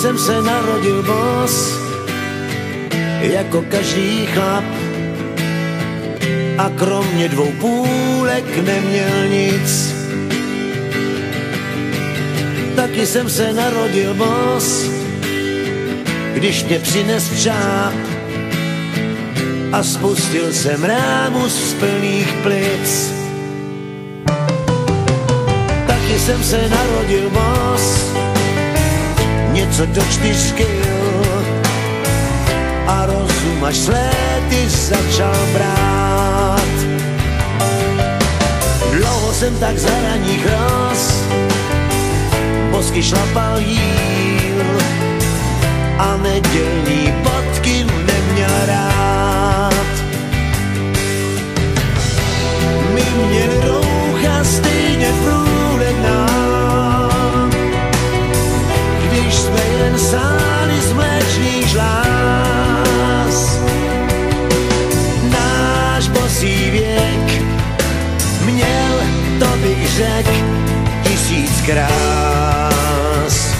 jsem se narodil bos, jako každý chlap, a kromě 2 půlek neměl nic. Taky jsem se narodil bos, když mě přines čáp a spustil jsem rámus z plných plic. Taky jsem se narodil bos, něco do 4 kil, a rozum až s léty začal brát. Dlouho jsem tak za raních roz, bosky šlapal jíl a nedělní bodky neměl rád. My měli roucha stejně průhledná, když jsme jen sáli z mléčných žláz. Náš bosý věk měl, to bych řek, 1000 krás.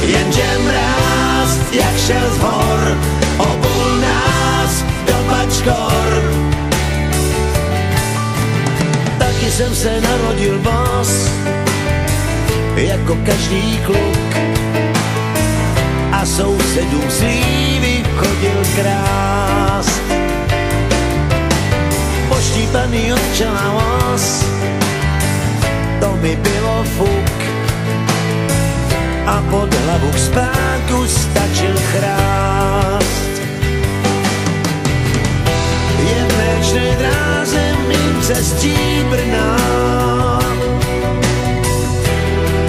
Jenže mráz, jak šel z hor, obul nás do bačkor. Taky jsem se narodil bos, jako každý kluk, a sousedům slívy chodil krást. Poštípaný od čela os, to mi bylo fuk, a pod hlavu k spánku stačil chrást. Je mléčné dráze mince stříbrná,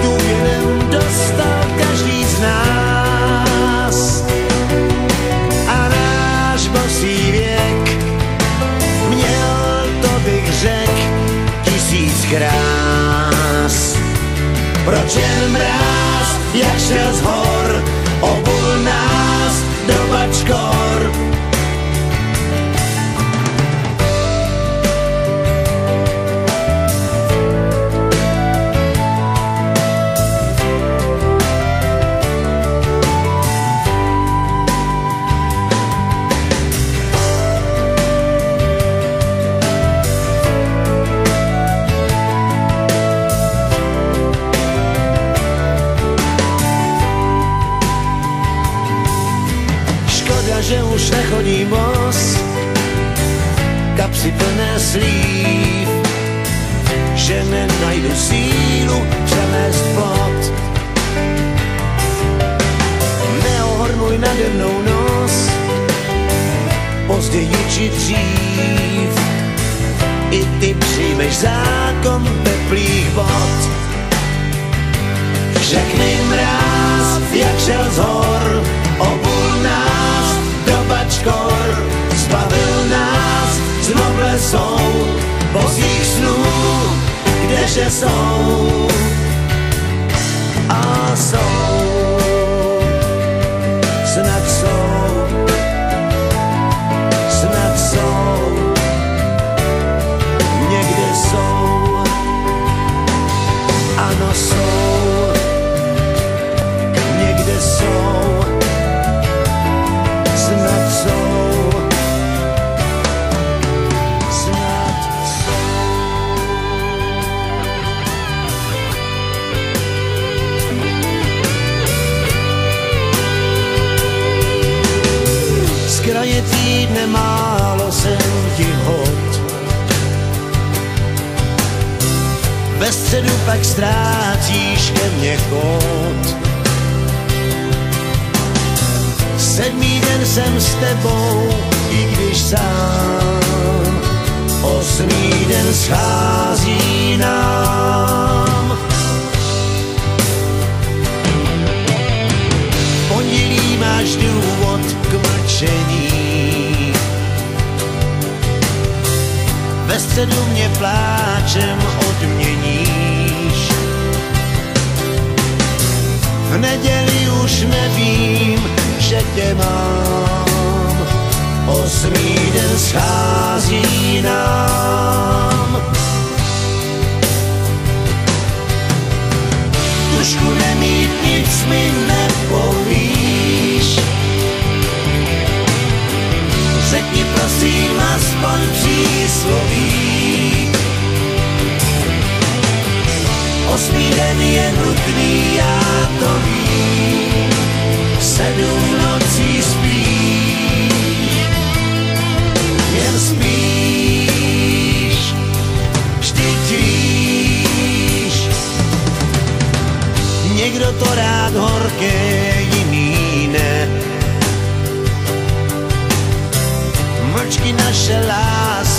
tu jenom dostal každý z nás. A náš bosý věk měl, to bych řek, 1000 krás. Proč jen mráz, jak šel z hor, obul nás do bačkor. Že už nechodím bos, kapsy plné slív, že nenajdu sílu přenést plot. Neohrnuj nade mnou nos, později či dřív, i ty přijmeš zákon teplých vod. Řekni mráz, jak šel z hor, obul nás do bačkor, zbavil nás z noblesou bosých snů, kdeže jsou a jsou, snad jsou, snad jsou, někde jsou, ano jsou, někde jsou, snad jsou, snad jsou. Z kraje týdne málo jsem ti hod, ve středu pak ztrácíš ke mně chod. 7. den jsem s tebou, i když sám, 8. den schází nám. V pondělí máš důvod k mlčení, ve středu mě pláčem odměníš. V neděli už nevím, že tě mám, 8. den schází nám. Tušku nemít nic mi nepoví,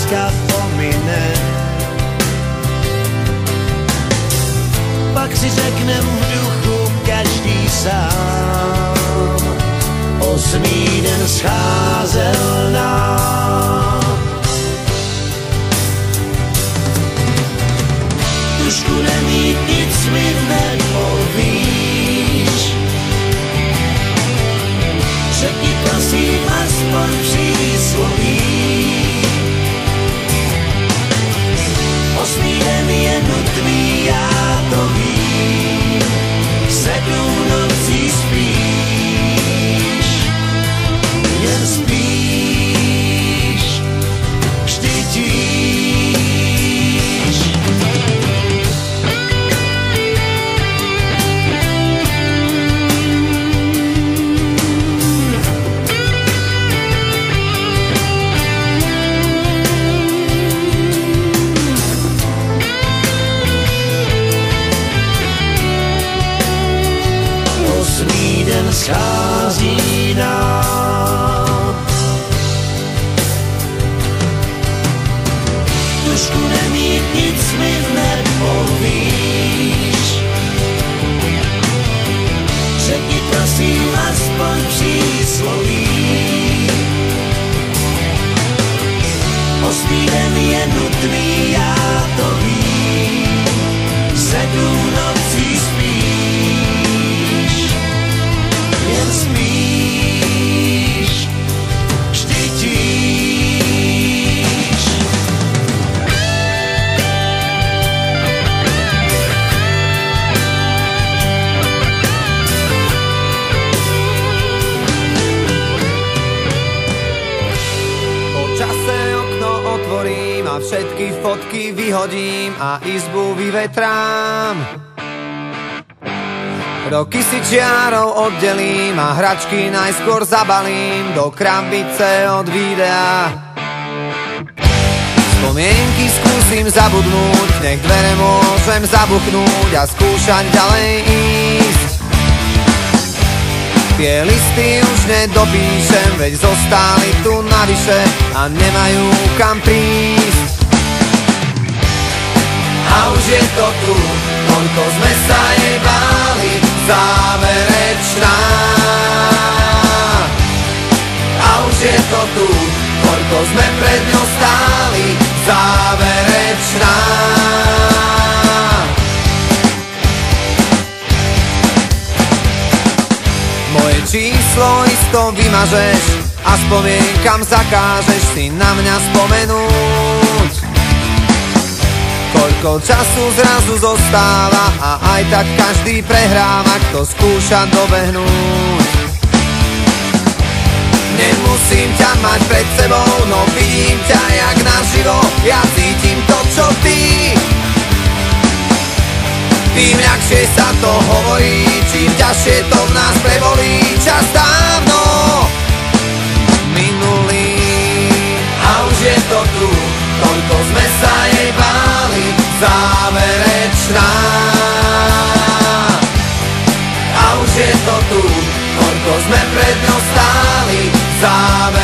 láska pomine. Pak si řeknem v duchu každý sám, 8. den scházel nám. Tušku nemít nic mi nepovíš, řekni prosím aspoň přísloví. 8. den je nutný, já to vím, 7 nocí spíš, jen spíš, štytíš. Schází nám. Tušku nemít nic mi nepovíš, řekni prosím aspoň přísloví. 8. den je nutný, já to vím, 7 nocí spíš, jen spíš, štytíš. Po čase okno otvorím a všetky fotky vyhodím a izbu vyvetrám. Roky si čiarou oddelím a hračky najskôr zabalím do krabice od videa. Spomienky skúsim zabudnúť, nech dvere môžem zabuchnúť a skúšať ďalej ísť. Tie listy už nedopíšem, veď zostali tu navyše a nemajú kam prísť. A už je to tu, koľko sme sa jej báli, záverečná. A už je to tu, koľko sme pred ňou stáli, záverečná. Moje číslo isto vymažeš a spomienkam zakážeš si na mňa spomenúť. Koľko času zrazu zostáva a aj tak každý prehráva, kto skúša dobehnúť. Nemusím ťa mať pred sebou, no vidím ťa jak naživo, ja cítim to, čo ty. Tým ľahšie sa to hovorí, čím ťažšie to v nás prebolí. Čas dávno minulý a už je to tu, koľko sme sa jej báli, záverečná. A už je to tu, koľko sme pred ňou stáli, záverečná.